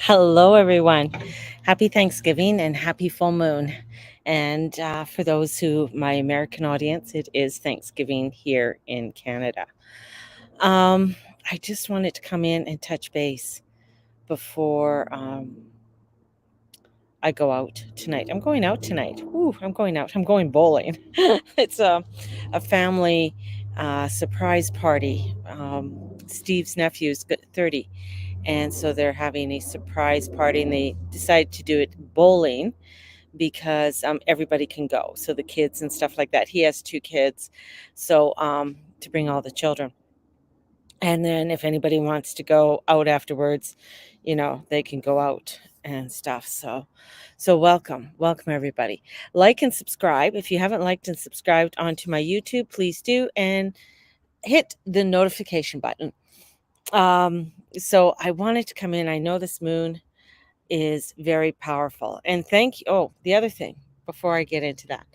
Hello, everyone. Happy Thanksgiving and happy full moon. And for those who, my American audience, it is Thanksgiving here in Canada. Um, I just wanted to come in and touch base before I go out tonight. I'm going out tonight. Ooh, I'm going out. I'm going bowling. It's a family surprise party. Steve's nephew's 30, and so they're having a surprise party, and they decided to do it bowling because everybody can go. So the kids and stuff like that. He has two kids, so to bring all the children. And then if anybody wants to go out afterwards, they can go out and stuff. So welcome everybody. Like and subscribe. If you haven't liked and subscribed onto my YouTube, please do, and hit the notification button. So I wanted to come in. I know this moon is very powerful. And thank you. Oh, the other thing before I get into that.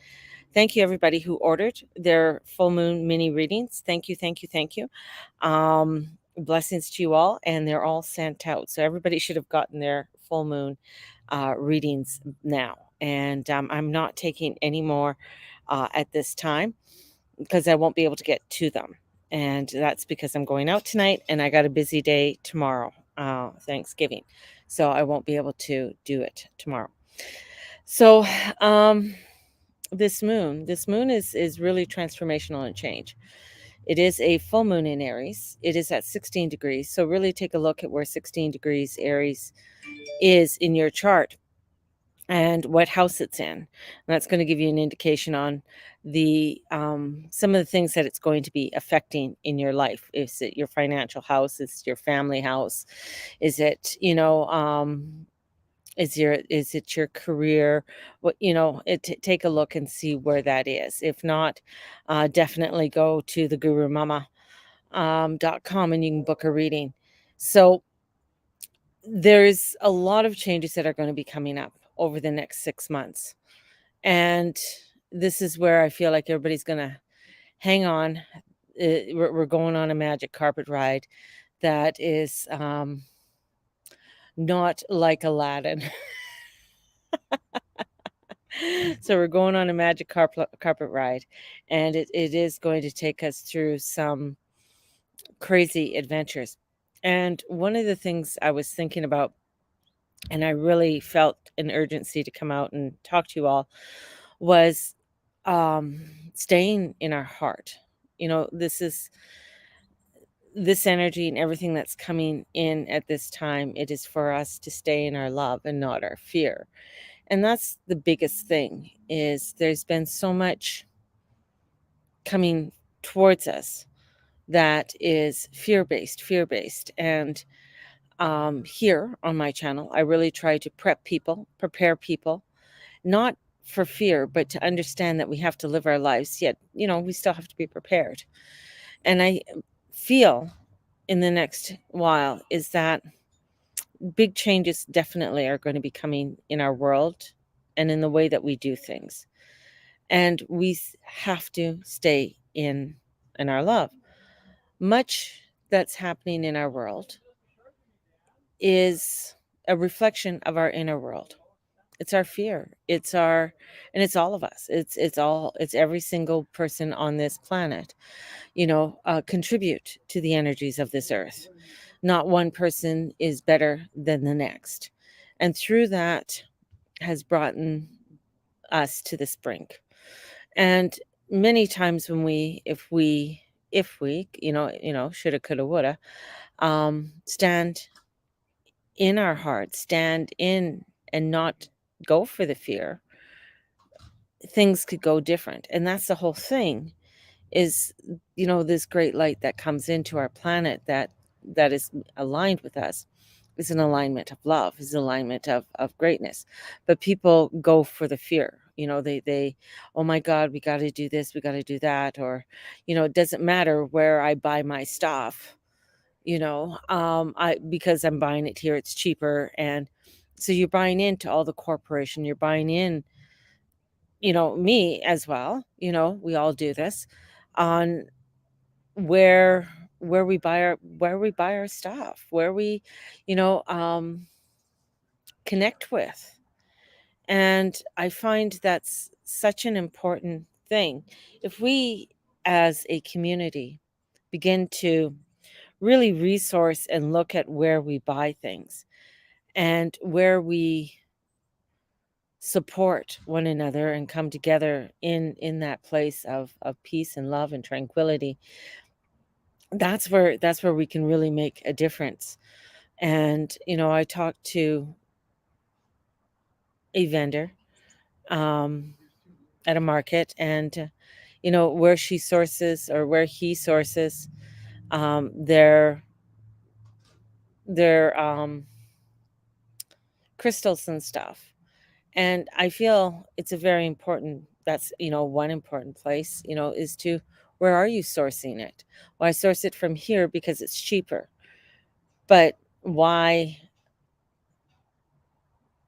Thank you everybody who ordered their full moon mini readings. Thank you, thank you, thank you. Blessings to you all, and they're all sent out. So everybody should have gotten their full moon readings now. And I'm not taking any more at this time because I won't be able to get to them. And that's because I'm going out tonight and I got a busy day tomorrow, Thanksgiving. So I won't be able to do it tomorrow. So this moon is really transformational and change. It is a full moon in Aries. It is at 16 degrees. So really take a look at where 16 degrees Aries is in your chart and what house it's in. And that's going to give you an indication on the some of the things that it's going to be affecting in your life. Is it your financial house? Is it your family house? Is it is it your career? What take a look and see where that is. If not, definitely go to the gurumama.com and you can book a reading. So there's a lot of changes that are going to be coming up over the next 6 months. And this is where I feel like everybody's going to hang on. We're going on a magic carpet ride that is not like Aladdin. So we're going on a magic carpet ride, and it is going to take us through some crazy adventures. And one of the things I was thinking about, and I really felt an urgency to come out and talk to you all, was staying in our heart. This energy and everything that's coming in at this time, it is for us to stay in our love and not our fear. And that's the biggest thing, is there's been so much coming towards us that is fear based. And here on my channel, I really try to prepare people, not for fear, but to understand that we have to live our lives, yet we still have to be prepared. And I feel in the next while is that big changes definitely are going to be coming in our world and in the way that we do things. And we have to stay in our love. Much that's happening in our world is a reflection of our inner world. It's our fear. And it's all of us. It's every single person on this planet, contribute to the energies of this earth. Not one person is better than the next. And through that has brought us to this brink. And many times when if we, shoulda, coulda, woulda, stand in our heart, stand in and not go for the fear, things could go different. And that's the whole thing, is this great light that comes into our planet that is aligned with us, is an alignment of love, is an alignment of greatness. But people go for the fear. They oh my God, we got to do this, we got to do that. Or it doesn't matter where I buy my stuff, I because I'm buying it here, it's cheaper. And so you're buying into all the corporation, you're buying in, me as well. We all do this on where we buy our stuff, where we, you know, um, connect with. And I find that's such an important thing. If we as a community begin to really resource and look at where we buy things and where we support one another and come together in that place of peace and love and tranquility, that's where we can really make a difference. And I talked to a vendor um, at a market, and where she sources or where he sources their crystals and stuff. And I feel it's a very important, that's one important place, is to, where are you sourcing it? Well, I source it from here because it's cheaper. But why?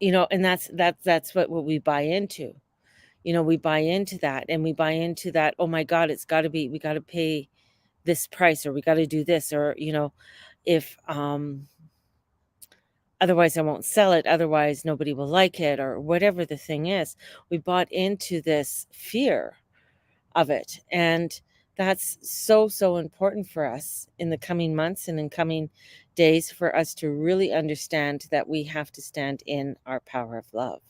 And that's what we buy into. We buy into that, and we buy into that, oh my god, it's got to be, we got to pay this price, or we got to do this, or if otherwise I won't sell it, otherwise nobody will like it, or whatever the thing is. We bought into this fear of it. And that's so, so important for us in the coming months and in coming days, for us to really understand that we have to stand in our power of love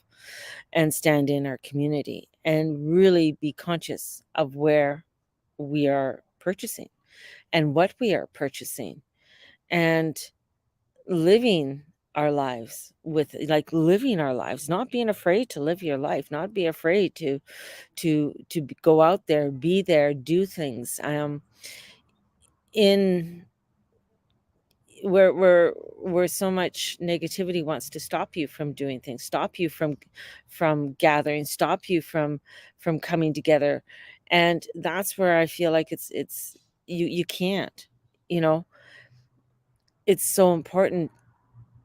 and stand in our community and really be conscious of where we are purchasing and what we are purchasing, and living our lives with, like, living our lives, not being afraid to live your life, not be afraid to go out there, be there, do things in where so much negativity wants to stop you from doing things, stop you from gathering, stop you from coming together. And that's where I feel like it's you can't, you know it's so important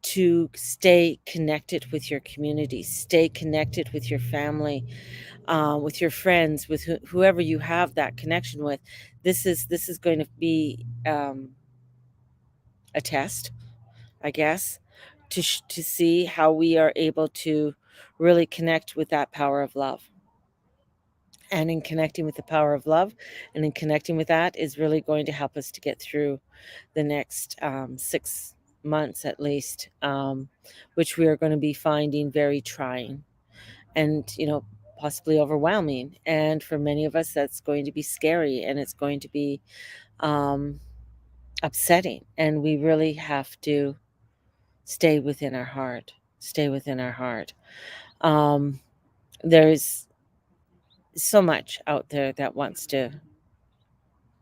to stay connected with your community, stay connected with your family, with your friends, with whoever you have that connection with. This is going to be a test, I guess, to see how we are able to really connect with that power of love. And in connecting with the power of love, and in connecting with that, is really going to help us to get through the next 6 months at least, which we are going to be finding very trying and possibly overwhelming. And for many of us, that's going to be scary, and it's going to be um, upsetting. And we really have to stay within our heart. Stay within our heart. Um, there's so much out there that wants to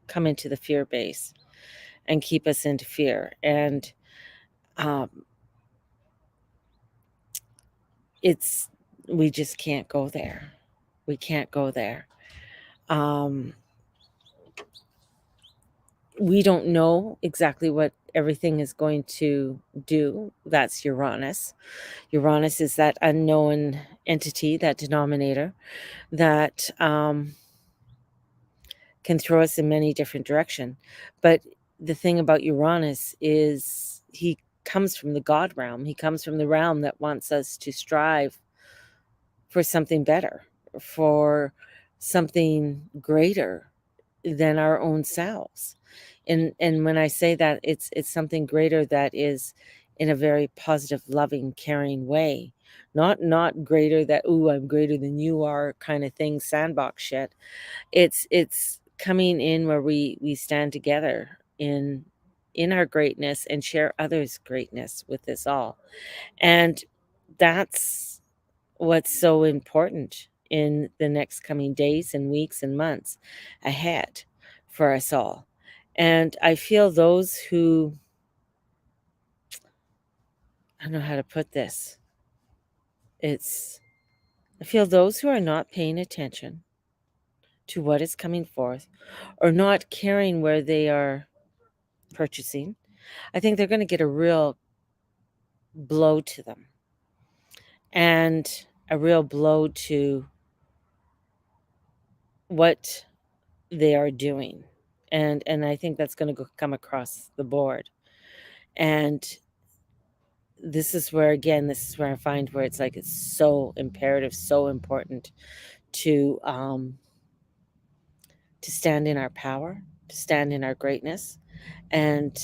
come into the fear base and keep us into fear. And um, it's we just can't go there. We can't go there. Um, we don't know exactly what everything is going to do. That's Uranus. Uranus is that unknown entity, that denominator that can throw us in many different directions. But the thing about Uranus is he comes from the God realm. He comes from the realm that wants us to strive for something better, for something greater than our own selves. And when I say that, it's something greater that is in a very positive, loving, caring way. Not greater that, ooh, I'm greater than you are kind of thing, sandbox shit. It's coming in where we stand together in our greatness and share others' greatness with us all. And that's what's so important in the next coming days and weeks and months ahead for us all. And I feel those who, I don't know how to put this. It's I feel those who are not paying attention to what is coming forth, or not caring where they are purchasing, I think they're going to get a real blow to them, and a real blow to what they are doing. And I think that's going to come across the board. And this is where, again, this is where I find where it's like it's so imperative, so important to to stand in our power, to stand in our greatness, and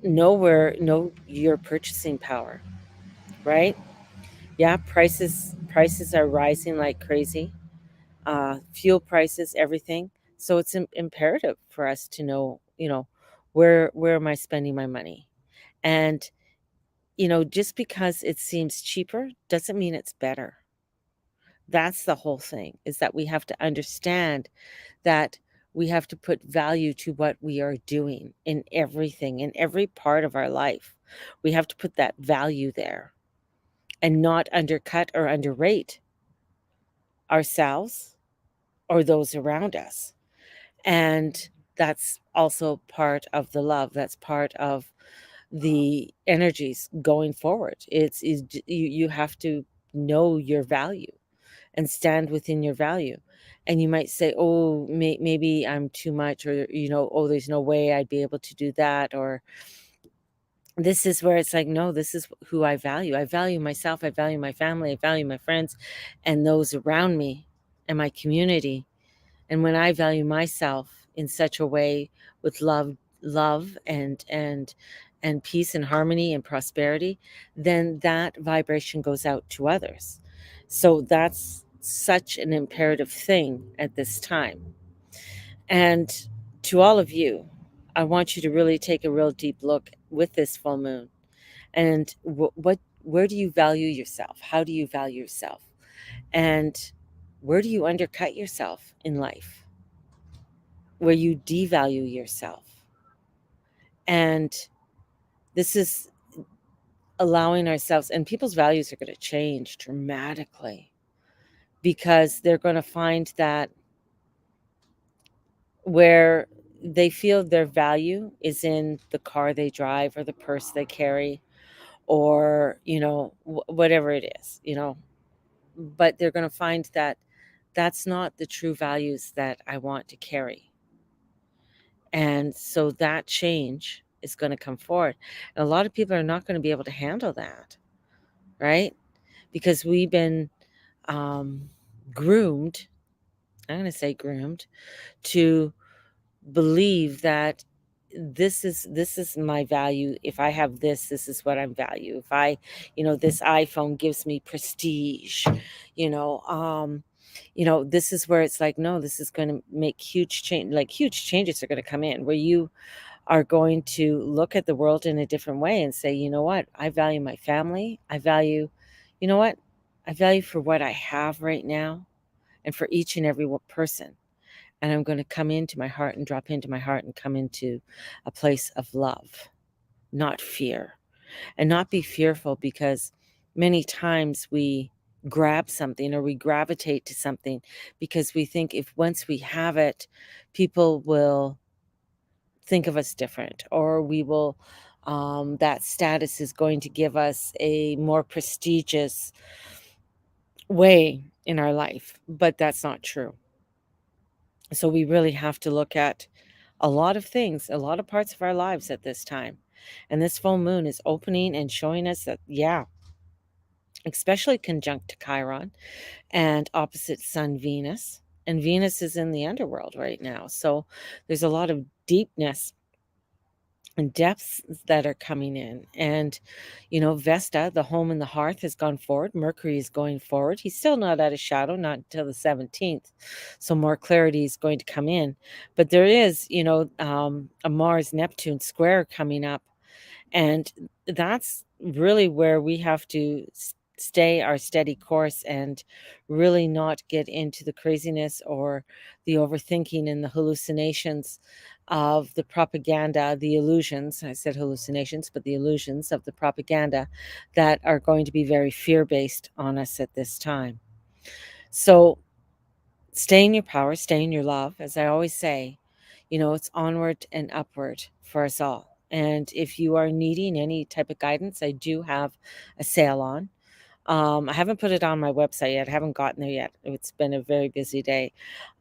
know your purchasing power, right? Yeah, prices are rising like crazy. Fuel prices, everything. So it's imperative for us to know, where am I spending my money? And just because it seems cheaper doesn't mean it's better. That's the whole thing, is that we have to understand that we have to put value to what we are doing in everything, in every part of our life. We have to put that value there and not undercut or underrate ourselves or those around us. And that's also part of the love. That's part of the energies going forward. You have to know your value and stand within your value. And you might say, oh, maybe I'm too much, or, oh, there's no way I'd be able to do that. Or this is where it's like, no, this is who I value. I value myself. I value my family. I value my friends and those around me and my community. And when I value myself in such a way with love and peace and harmony and prosperity, then that vibration goes out to others. So that's such an imperative thing at this time. And to all of you, I want you to really take a real deep look with this full moon. And where do you value yourself? How do you value yourself? And where do you undercut yourself in life? Where you devalue yourself. And this is allowing ourselves, and people's values are going to change dramatically because they're going to find that where they feel their value is in the car they drive or the purse they carry or, whatever it is, but they're going to find that that's not the true values that I want to carry. And so that change is going to come forward. And a lot of people are not going to be able to handle that, right? Because we've been um, groomed, I'm going to say groomed, to believe that this is my value. If I have this is what I'm value. If I, this iPhone gives me prestige, you know, um, this is where it's like, no, this is going to make huge change. Like huge changes are going to come in where you are going to look at the world in a different way and say, you know what, I value my family. I value, you know what, I value for what I have right now and for each and every person. And I'm going to come into my heart and drop into my heart and come into a place of love, not fear, and not be fearful because many times we grab something or we gravitate to something because we think if once we have it, people will think of us different or we will that status is going to give us a more prestigious way in our life, but that's not true. So we really have to look at a lot of things, a lot of parts of our lives at this time. And this full moon is opening and showing us that, yeah, especially conjunct to Chiron and opposite Sun Venus. And Venus is in the underworld right now. So there's a lot of deepness and depths that are coming in. And, Vesta, the home and the hearth, has gone forward. Mercury is going forward. He's still not out of shadow, not until the 17th. So more clarity is going to come in. But there is, a Mars Neptune square coming up. And that's really where we have to stay our steady course and really not get into the craziness or the overthinking and the hallucinations of the propaganda, the illusions. I said hallucinations, but the illusions of the propaganda that are going to be very fear based on us at this time. So stay in your power, stay in your love. As I always say, it's onward and upward for us all. And if you are needing any type of guidance, I do have a sale on. I haven't put it on my website yet. I haven't gotten there yet. It's been a very busy day.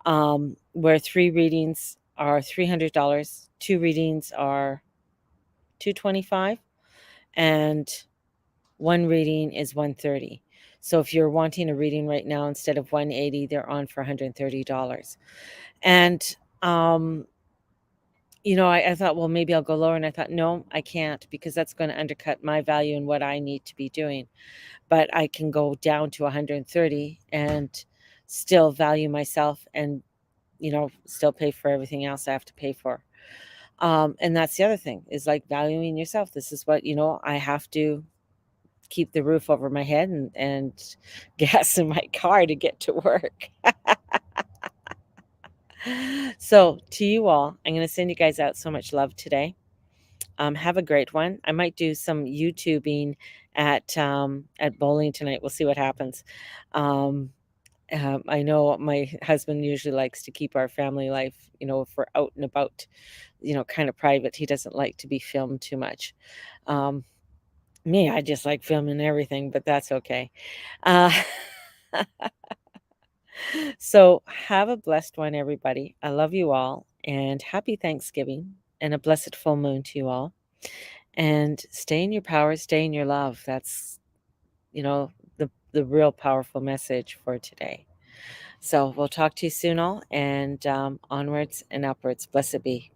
Where 3 readings are $300, 2 readings are $225, and one reading is $130. So if you're wanting a reading right now, instead of $180, they're on for $130. And I thought, well, maybe I'll go lower. And I thought, no, I can't, because that's going to undercut my value and what I need to be doing. But I can go down to 130 and still value myself and, still pay for everything else I have to pay for. And that's the other thing, is like valuing yourself. This is what, I have to keep the roof over my head and gas in my car to get to work. So to you all, I'm going to send you guys out so much love today. Have a great one. I might do some YouTubing at bowling tonight. We'll see what happens. I know my husband usually likes to keep our family life, if we're out and about, kind of private. He doesn't like to be filmed too much. Me, I just like filming everything, but that's okay. Uh, so have a blessed one, everybody. I love you all, and happy Thanksgiving and a blessed full moon to you all. And stay in your power, stay in your love. That's, the real powerful message for today. So we'll talk to you soon, all, and onwards and upwards. Blessed be.